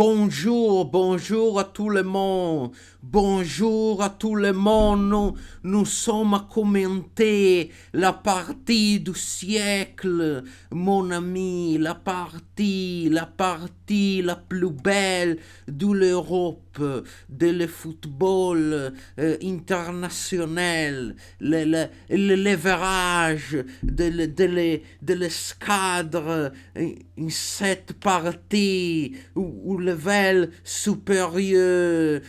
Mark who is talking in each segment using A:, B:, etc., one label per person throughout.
A: Bonjour, bonjour à tout le monde. Bonjour à tout le monde. Nous sommes à commenter la partie du siècle, mon ami. La partie la plus belle de l'Europe, de le football international. Le leverage de l'escadre in cette partie où level supérieur,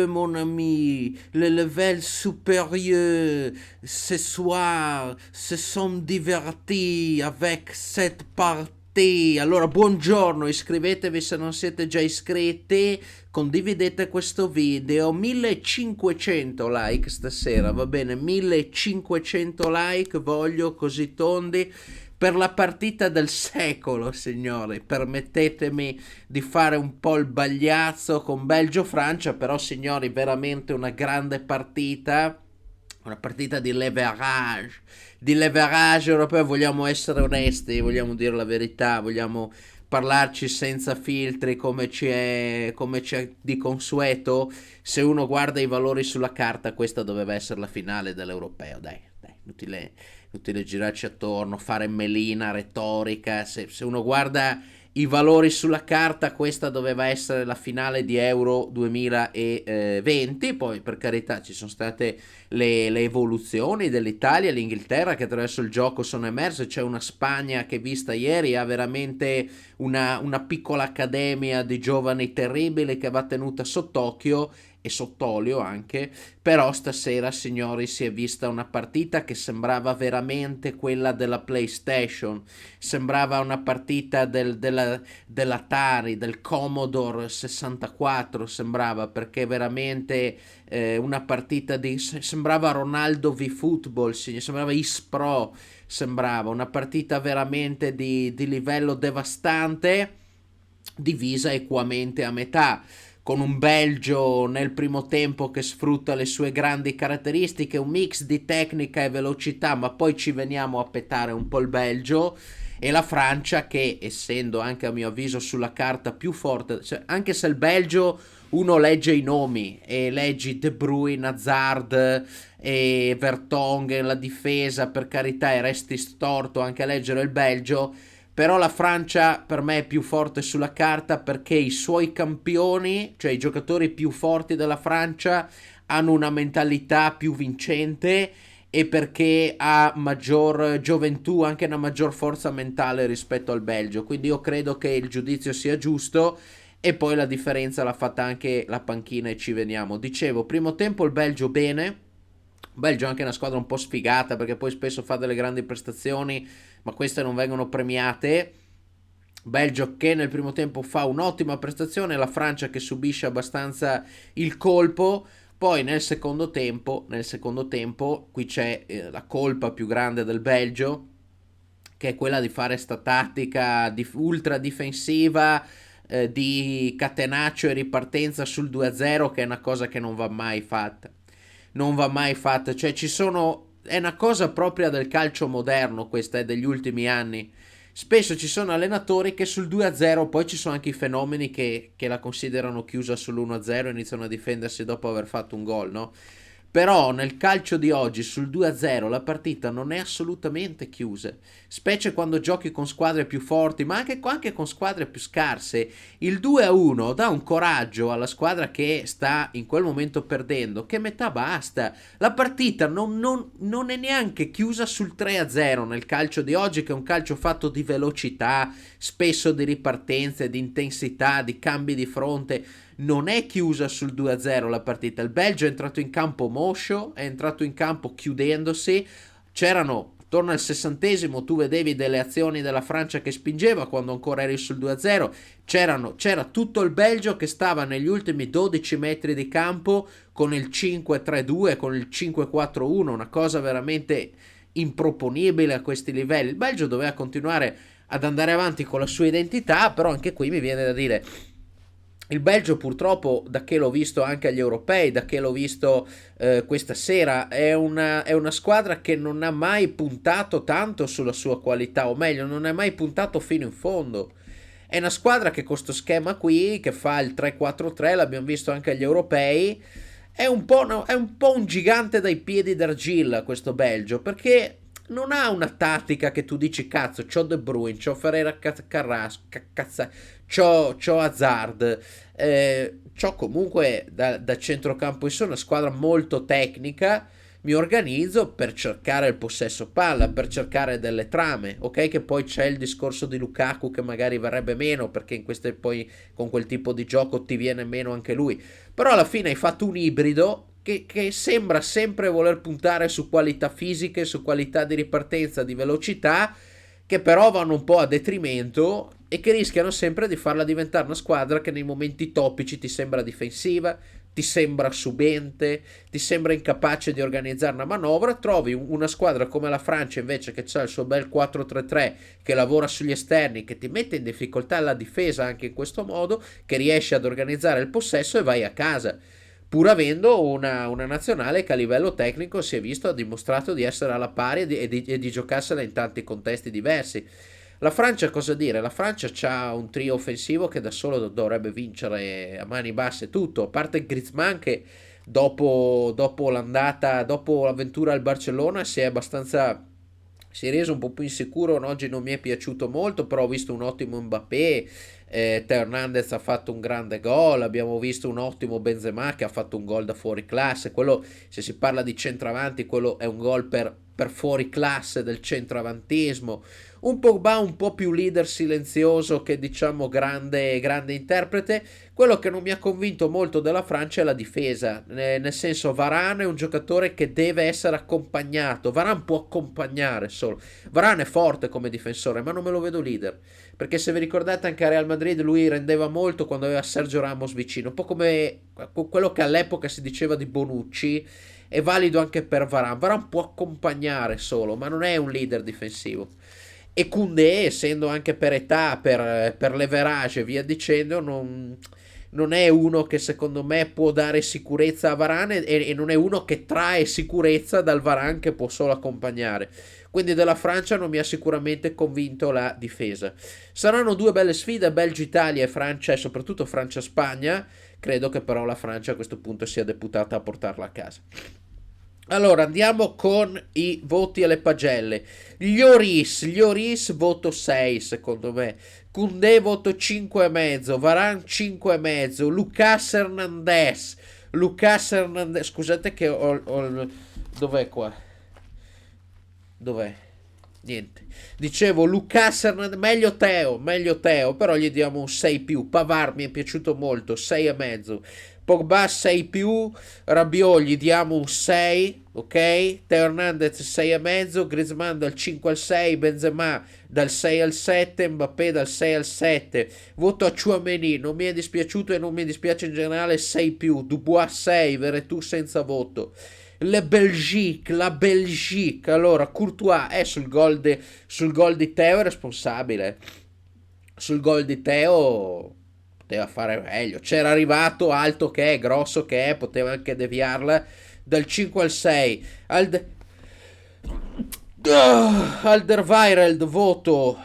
A: mon ami, le level supérieur. Ce soir, se sont divertis avec cette partie. Allora, buongiorno, iscrivetevi se non siete già iscritti, condividete questo video, 1500 like stasera, va bene, 1500 like, voglio così tondi per la partita del secolo, signori. Permettetemi di fare un po' il bagliazzo con Belgio-Francia, però, signori, veramente una partita di leverage europeo. Vogliamo essere onesti, vogliamo dire la verità, vogliamo parlarci senza filtri come ci è di consueto. Se uno guarda i valori sulla carta, questa doveva essere la finale dell'europeo, dai, inutile girarci attorno, fare melina, retorica. Se uno guarda i valori sulla carta, questa doveva essere la finale di Euro 2020. Poi, per carità, ci sono state le evoluzioni dell'Italia e l'Inghilterra che attraverso il gioco sono emerse. C'è una Spagna che, vista ieri, ha veramente una piccola accademia di giovani terribili che va tenuta sott'occhio e sott'olio anche. Però stasera, signori, si è vista una partita che sembrava veramente quella della PlayStation, sembrava una partita dell'Atari, del Commodore 64, sembrava, perché veramente una partita sembrava Ronaldo v Football, sembrava Pro, sembrava una partita veramente di livello devastante, divisa equamente a metà, con un Belgio nel primo tempo che sfrutta le sue grandi caratteristiche, un mix di tecnica e velocità, ma poi ci veniamo a petare un po' il Belgio, e la Francia che, essendo anche a mio avviso sulla carta più forte, cioè, anche se il Belgio uno legge i nomi e leggi De Bruyne, Hazard e Vertonghen, la difesa, per carità, e resti storto anche a leggere il Belgio. Però la Francia per me è più forte sulla carta perché i suoi campioni, cioè i giocatori più forti della Francia, hanno una mentalità più vincente, e perché ha maggior gioventù, anche una maggior forza mentale rispetto al Belgio. Quindi io credo che il giudizio sia giusto, e poi la differenza l'ha fatta anche la panchina, e ci veniamo. Dicevo, primo tempo il Belgio bene. Belgio è anche una squadra un po' sfigata, perché poi spesso fa delle grandi prestazioni ma queste non vengono premiate. Belgio che nel primo tempo fa un'ottima prestazione, la Francia che subisce abbastanza il colpo. Poi nel secondo tempo qui c'è la colpa più grande del Belgio, che è quella di fare sta tattica ultra difensiva, di catenaccio e ripartenza sul 2-0, che è una cosa che non va mai fatta. Non va mai fatta, cioè ci sono... È una cosa propria del calcio moderno, questa è degli ultimi anni. Spesso ci sono allenatori che sul 2-0, poi ci sono anche i fenomeni che la considerano chiusa sull'1-0 e iniziano a difendersi dopo aver fatto un gol, no? Però nel calcio di oggi sul 2-0 la partita non è assolutamente chiusa, specie quando giochi con squadre più forti, ma anche con squadre più scarse. Il 2-1 dà un coraggio alla squadra che sta in quel momento perdendo, che metà basta. La partita non è neanche chiusa sul 3-0 nel calcio di oggi, che è un calcio fatto di velocità, spesso di ripartenze, di intensità, di cambi di fronte. Non è chiusa sul 2-0 la partita. Il Belgio è entrato in campo moscio, è entrato in campo chiudendosi. C'erano attorno al 60esimo, tu vedevi delle azioni della Francia che spingeva quando ancora eri sul 2-0. C'era tutto il Belgio che stava negli ultimi 12 metri di campo con il 5-3-2, con il 5-4-1, una cosa veramente improponibile a questi livelli. Il Belgio doveva continuare ad andare avanti con la sua identità, però anche qui mi viene da dire, il Belgio purtroppo, da che l'ho visto anche agli europei, da che l'ho visto questa sera, è una squadra che non ha mai puntato tanto sulla sua qualità, o meglio, non ha mai puntato fino in fondo. È una squadra che con questo schema qui, che fa il 3-4-3, l'abbiamo visto anche agli europei, è un po', è un po' un gigante dai piedi d'argilla questo Belgio, perché non ha una tattica che tu dici cazzo, c'ho De Bruyne, c'ho Ferreira Carrasco, c'ho Hazard, c'ho comunque da centrocampo in su una squadra molto tecnica. Mi organizzo per cercare il possesso palla, per cercare delle trame, ok? Che poi c'è il discorso di Lukaku che magari verrebbe meno perché in queste poi con quel tipo di gioco ti viene meno anche lui. Però alla fine hai fatto un ibrido che sembra sempre voler puntare su qualità fisiche, su qualità di ripartenza, di velocità, che però vanno un po' a detrimento e che rischiano sempre di farla diventare una squadra che nei momenti topici ti sembra difensiva, ti sembra subente, ti sembra incapace di organizzare una manovra. Trovi una squadra come la Francia invece che ha il suo bel 4-3-3, che lavora sugli esterni, che ti mette in difficoltà la difesa anche in questo modo, che riesce ad organizzare il possesso e vai a casa, pur avendo una nazionale che a livello tecnico si è visto, ha dimostrato di essere alla pari e di giocarsela in tanti contesti diversi. La Francia, cosa dire? La Francia ha un trio offensivo che da solo dovrebbe vincere a mani basse tutto, a parte Griezmann che dopo l'avventura al Barcellona si è reso un po' più insicuro. Oggi non mi è piaciuto molto, però ho visto un ottimo Mbappé, Teo Hernandez ha fatto un grande gol, abbiamo visto un ottimo Benzema che ha fatto un gol da fuori classe. Quello, se si parla di centravanti, quello è un gol per fuori classe del centravantismo. Un Pogba un po' più leader silenzioso che diciamo grande interprete. Quello che non mi ha convinto molto della Francia è la difesa, nel senso Varane è un giocatore che deve essere accompagnato. Varane può accompagnare solo. Varane è forte come difensore, ma non me lo vedo leader, perché se vi ricordate anche a Real Madrid lui rendeva molto quando aveva Sergio Ramos vicino, un po' come quello che all'epoca si diceva di Bonucci. È valido anche per Varane. Varane può accompagnare solo, ma non è un leader difensivo. E Koundé, essendo anche per età, per leverage e via dicendo, non è uno che secondo me può dare sicurezza a Varane e non è uno che trae sicurezza dal Varane che può solo accompagnare. Quindi della Francia non mi ha sicuramente convinto la difesa. Saranno due belle sfide, Belgio-Italia e Francia, e soprattutto Francia-Spagna. Credo che però la Francia a questo punto sia deputata a portarla a casa. Allora andiamo con i voti alle pagelle. Gli Oris voto 6 secondo me. Koundé voto 5,5. Varane 5,5. Lucas Hernandez, scusate che dov'è qua? Dov'è? Niente. Dicevo Lucas Hernandez, meglio Teo, però gli diamo un 6 più. Pavard mi è piaciuto molto, 6,5. Pogba 6 più, Rabiot gli diamo un 6, ok? Teo Hernandez 6,5, Griezmann dal 5 al 6, Benzema dal 6 al 7, Mbappé dal 6 al 7. Voto a Chouameni, non mi è dispiaciuto e non mi dispiace in generale, 6 più. Dubois 6, Veretout senza voto. La Belgique, allora Courtois è sul gol di Teo è responsabile. Sul gol di Teo poteva fare meglio. C'era arrivato alto che è, grosso che è, poteva anche deviarla dal 5 al 6. Alderweireld voto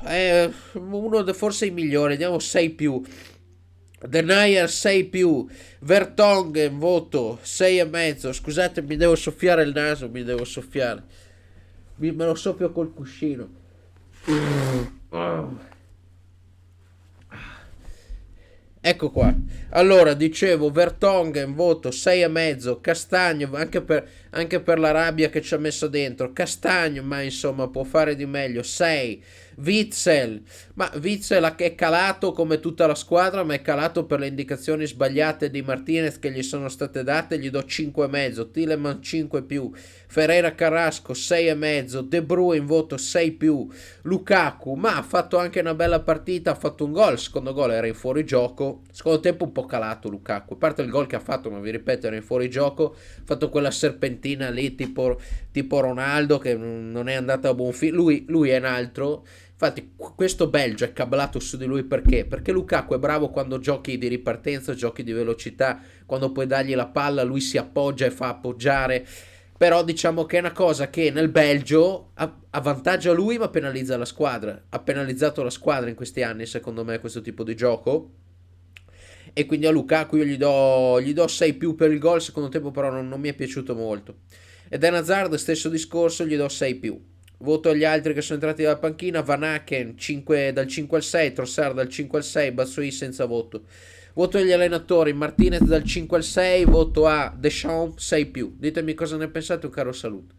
A: è uno forse i migliori, diamo 6 più. Denayer 6 più. Vertonghen voto 6,5. Scusate, mi devo soffiare il naso, mi devo soffiare. Me lo soffio col cuscino. Ecco qua. Allora, dicevo, Vertonghen voto 6,5. Castagno, anche per la rabbia che ci ha messo dentro. Castagno, ma insomma, può fare di meglio, 6. Witzel, ma Witzel è calato come tutta la squadra, ma è calato per le indicazioni sbagliate di Martinez che gli sono state date, gli do 5,5. Tielemans 5 più. Ferreira Carrasco 6,5. De Bruyne voto 6 più. Lukaku, ma ha fatto anche una bella partita, ha fatto un gol, il secondo gol era in fuorigioco, secondo tempo un po' calato Lukaku, a parte il gol che ha fatto, ma vi ripeto era in fuorigioco, ha fatto quella serpentina lì tipo Ronaldo che non è andata a buon fine, lui è un altro. Infatti questo Belgio è cablato su di lui perché Lukaku è bravo quando giochi di ripartenza, giochi di velocità, quando puoi dargli la palla lui si appoggia e fa appoggiare. Però diciamo che è una cosa che nel Belgio avvantaggia lui ma penalizza la squadra. Ha penalizzato la squadra in questi anni, secondo me, questo tipo di gioco. E quindi a Lukaku io gli do 6 più per il gol, secondo tempo però non mi è piaciuto molto. Ed è Hazard, stesso discorso, gli do 6 più. Voto agli altri che sono entrati dalla panchina: Van Aken 5 dal 5 al 6, Trossard dal 5 al 6, Batshuayi senza voto. Voto agli allenatori: Martinez dal 5 al 6, voto a Deschamps 6 più. Ditemi cosa ne pensate, un caro saluto.